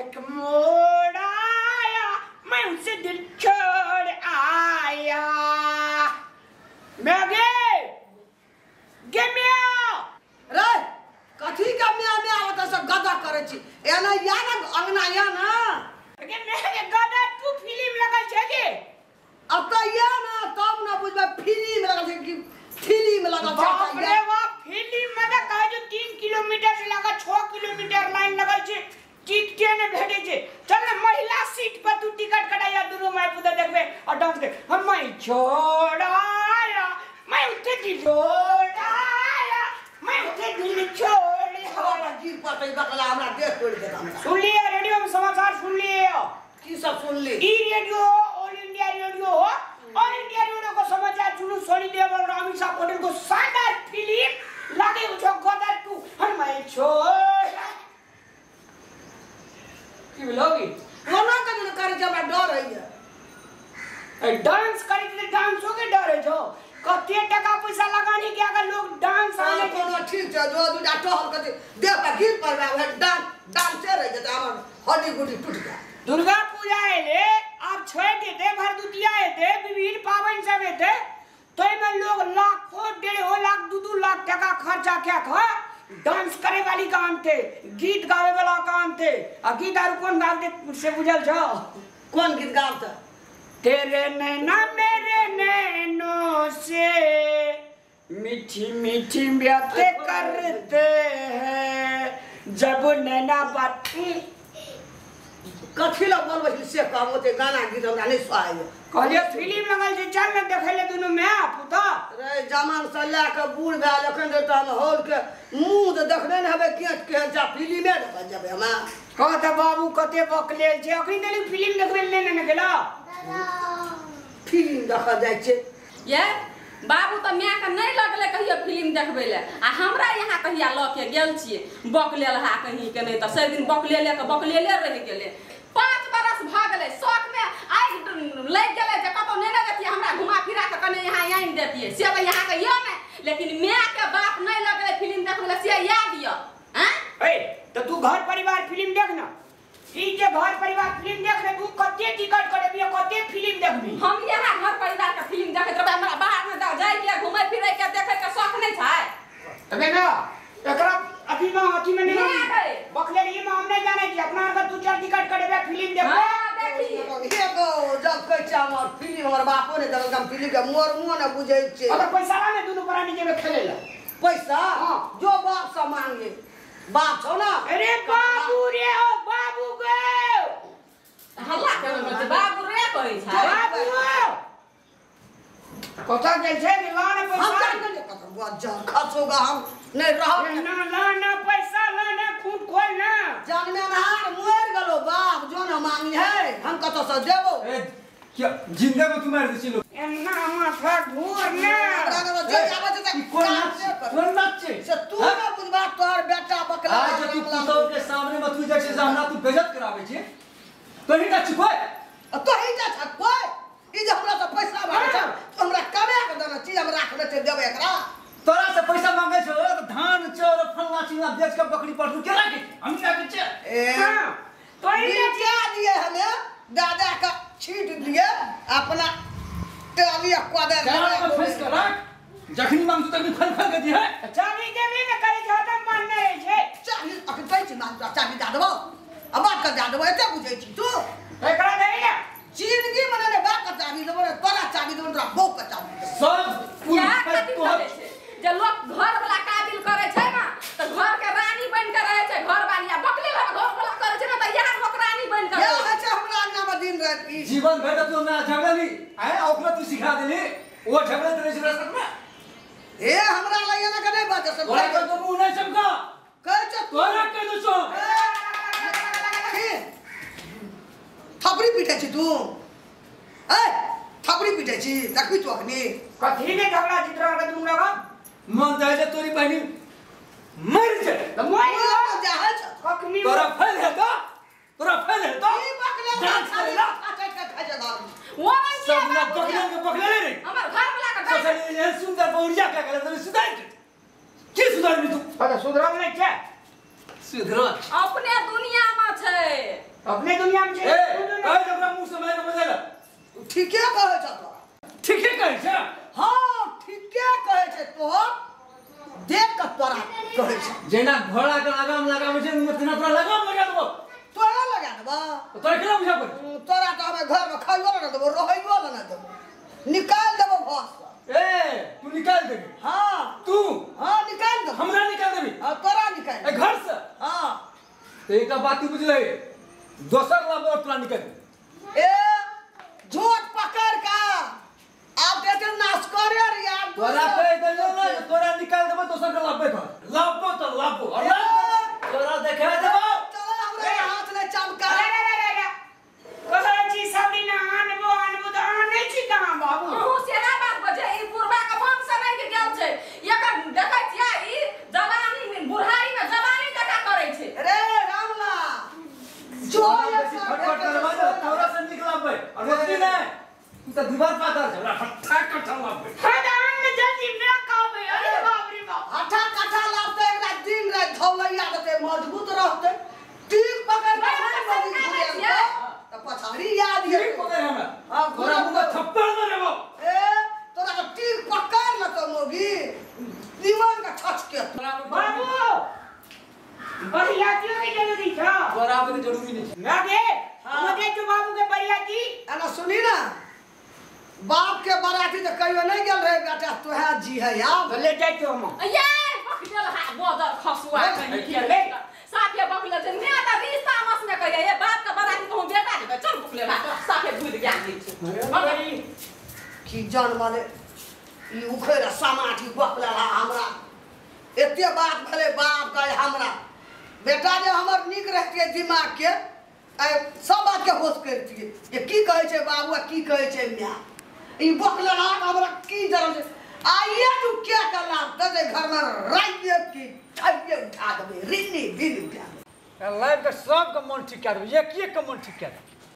एक मोड़ आया, मैं उसे दिल छोड़ आया। मैं रे कथी का म्या होता सब गदा करे छी एना या ना अंगना या ना गे मैं गदा तू फिल्म लगल छै के अब तो या ना तब ना बुझबे फिल्म लगल छै कि फिल्म लगल छै बाप रे बाप फिल्म में कहे जो 3 किलोमीटर से लगा 6 किलोमीटर लाइन लगल छै टिकटे ने भेटे छै। चल ना महिला सीट पर तू टिकट कटाया दोनों माय पुता देखबे और डांस देख। हम मैं छोड़ाया, मैं उठे दिल छोड़ाया, मैं उठे दिल छोड़ जी पतई बकला हमरा देख तोड़ देता हमरा। सुन लिए रेडियो में समाचार सुन लिए की सब सुन ली? ई रेडियो ऑल इंडिया रेडियो हो। ऑल इंडिया रेडियो को समाचार सुनो। सोनी देओल और अमिषा पटेल को शानदार फिल्म लागे उठो गदर तू हम मैं छोड़ की बोलोगी कोना कने करे जब डर है डांस करी तो डांस हो के डर है जो कते टका पैसा लगाने के अगर लोग डांस आने के कोनो ठीक छै जो दूटा टहल के देह पे गिर पड़बे डांस रह जते हमर हड्डी गुडी टूट गया। दुर्गा पूजा है आप छठ थे भरदुतिया थे विभिन्न पावन सब थे तो में लोग लाखों 1.5 लाख 2 लाख टका खर्चा क्या था डांस करे वाली काम थे गीत गावे वाला काम थे। आ गीत आर कौन गाते से बुझल छो कौन गीत गावत? तेरे नैना मेरे नैनों से मीठी मीठी बातें करते हैं जब नैना बातें कथी ला बोलबे से कहबो ते गाना गीत हमरा नहीं सुहाय कहलिए फिल्म लगल छै चल न देखे ले दुनु में पुता रे जमान से ला के बूढ़ भेल एखन त हम हॉल के मुंह त देखने न हबे केट के जा फिल्म में देख जबे हम कहत बाबू कते बकले छै अखन तक फिल्म देखबे ले न गेला फिल्म देखा जाय छै ये बाबू तो मैं के नहीं लगले कहियो फिल्म देखबे ले आ हमरा यहाँ कहिया ल के गेल छिए बकलेल हा कहीं के नहीं त से दिन बकलेले रह गेले 5 बरस भ गेले शौक में आइ लग गेले जे कतो नहीं न जतिए हमरा घुमा फिरा के कने यहाँ आइन देतिए से तो यहाँ के यो में लेकिन मैं के बाप नहीं लगले फिल्म देखबे ले से याद य हैं। ए तो तू घर परिवार फिल्म देख ना ई जे घर परिवार फिल्म देख ले तू कते टिकट करेबी कते फिल्म देखबी। हम यहाँ घर परिवार के फिल्म देखत रहबे हमरा बाहर में जाय के घुमै फिरै के देखे के शौक नहीं छै तबे ना एकरा अभी में नहीं बकले ये में हम नहीं जाने छी अपना अगर तू 4 टिकट करेबे फिल्म देखबे। हां देखी हे गो जब कहै छै हमर फिल्म हमर बापो ने देलक हम फिल्म के मोर मुंह न बुझै छै अगर पैसा ला ने दुनु प्राणी जेबे खेले ला पैसा जो बाप से मांगे बाप छौ ना। अरे बाबू रे ओ बाबू गो हल्ला कर बाबू रे कहै छै बाबू कथा गेल छै कि ला ने हम पैसा जान के कत बजा खसोगा हम नहीं रहो ना ला ना पैसा ला ना खून खोल ना जान में नहार मोर गलो बाप जो न मांगी है हम कत से देबो क्या जिंदा में तुम्हारे से लोग एन्ना माथा घूर ना कौन नाचे से तू ना बुझबा तोहर बेटा बकला आज तू पुतौ के सामने में तू जे से हमरा तू बेइज्जत करावे छी तो ही नाच कोई तो ही जा छ कोई ई जे हमरा से पैसा मांगे छ तो हमरा कमे के देना चीज हम राखले छै देबे एकरा तोरा से पैसा मांगे छो तो धान चोर फलना चिना बेच के बकरी पटू के राखी हम ना के छे हां तो ही क्या दिए हमें दादा का छीट दिए अपना तेलिया क्वादर गाना में फंस कर रख जखनी मांग तू तक फल के दी है चाबी देबे न करे छ त मानने रहे छै चाबी अखन कहै छी मांग चाबी दा देबो अब बात कर दा देबो एते बुझै छी तू एकरा दे ना जिंदगी में ने बात कर चाबी देबो तोरा चाबी देबो तोरा बो का चाबी सब क्या कथि करे छै जे लोग घर वाला काबिल करे छै ना तो घर के रानी बन के रहे छै घर वाली बकले घर वाला करे छै ना त यहाँ नौकरानी बन के ये है छै हमरा अंगना में दिन रात की जीवन भर तू ना झगड़ली आए ओकरा तू सिखा देली वो झगड़े तेरे से रसत में ए हमरा लगे ना कने बात से ओरा के तो मुंह नहीं चमका कहै छ तोरा के दो सो थपड़ी पीटे छी तू ए थपड़ी पीटे छी देखबी तो अखनी कथी ने झगड़ा चित्रा के तुम लगा मन जाए जे तोरी बहनी मर जाए त मोई तो जाहे छ कखनी तोरा फैल है तो ई बकले डांस करेला खा जा वो नहीं सब लोग पकड़े रे हमर घर वाला के सोचली ये सुंदर बहुरिया क्या करे तो सुधार की सुधार भी तू पता सुधरल नहीं छै सुधर अपने दुनिया में छै अपने दुनिया में ए कहे जकरा मुंह से मार के बजेला ठीके कहै छ तोरा ठीके कहै छै हाँ ठीके कहै छै तोहर देख के तोरा कहै छ जेना घोड़ा के लगाम लगाबै छै मुंह तेना तोरा लगाम लगा देबो तोरा लगा देबा तोरा केना बुझा पड़ै तोरा तो हमें घर में खाइयो ना देबो रहइयो ना देबो निकाल देबो घर से ए तू निकाल देबी हाँ तू हाँ निकाल देबो हमरा निकाल देबी हाँ तोरा निकाल ए घर से हाँ तो एकटा बात तू बुझले दोसर लाबो तोरा निकाल दे ए झोट पकड़ का आप देते नाश करे रे यार तोरा कह देलो ना तोरा निकाल देबो दोसर के लाबे घर लाबो तो लाबो अरे तोरा देखा देबो चलो हमरे हाथ ले चमका अरे कहै छी सब दिन आनबो तो आनै छी कहां बाबू अहू सेना बात बजे ई बुढ़वा के वंश से नहीं के गेल छै एकर देखै छियै ई जवानी में बुढ़ारी में जवानी जका करै छै रे रामला जो ये फटफट करबा दे तोरा से निकलाबे और ओती ने तू तो दीवार पाता है हमरा फटा कठा लाबे खदान में जल्दी ना कहबे अरे बाप रे बाप हठा कठा लाते एकरा दिन रे धौलैया देते मजबूत रहते ठीक पकड़ के नहीं बनी घुरे तो पछाड़ी याद है ठीक पकड़ हमरा हां तोरा मुंह थप्पड़ मारबो ए तोरा के ठीक पकड़ ल तो मोगी दिमाग का छछ के बाबू बरियातियों की जरूरी था तोरा के जरूरी नहीं ना दे मुझे जो बाबू के बरियाती अना सुनी ना बाप के बराती तो कहियो नहीं गेल रहे बेटा तोहे जी है यार तो ले जाए तो हम ये बकल हा बोदर खसुआ कहीं के ले साफे बकल जे मैं त रिश्ता मस में कहिए ये बाप का बराती कहूं बेटा के चल बकले ला साफे दूध ज्ञान दै छै बड़ी की जान माने ई उखैर समाठी बकला हमरा एते बात भले बाप का हमरा बेटा जे हमर निक रहतिए दिमाग के सब बात के होश करतिए ये की कहै छै बाबू की कहै छै मां ई बकला हमरा की जरूरत छै आइए तू क्या करला तजे घर में राइए की आइए उठा देबे रिन्नी बिन उठा लाइफ के सब के मन ठीक कर एक एक के मन ठीक कर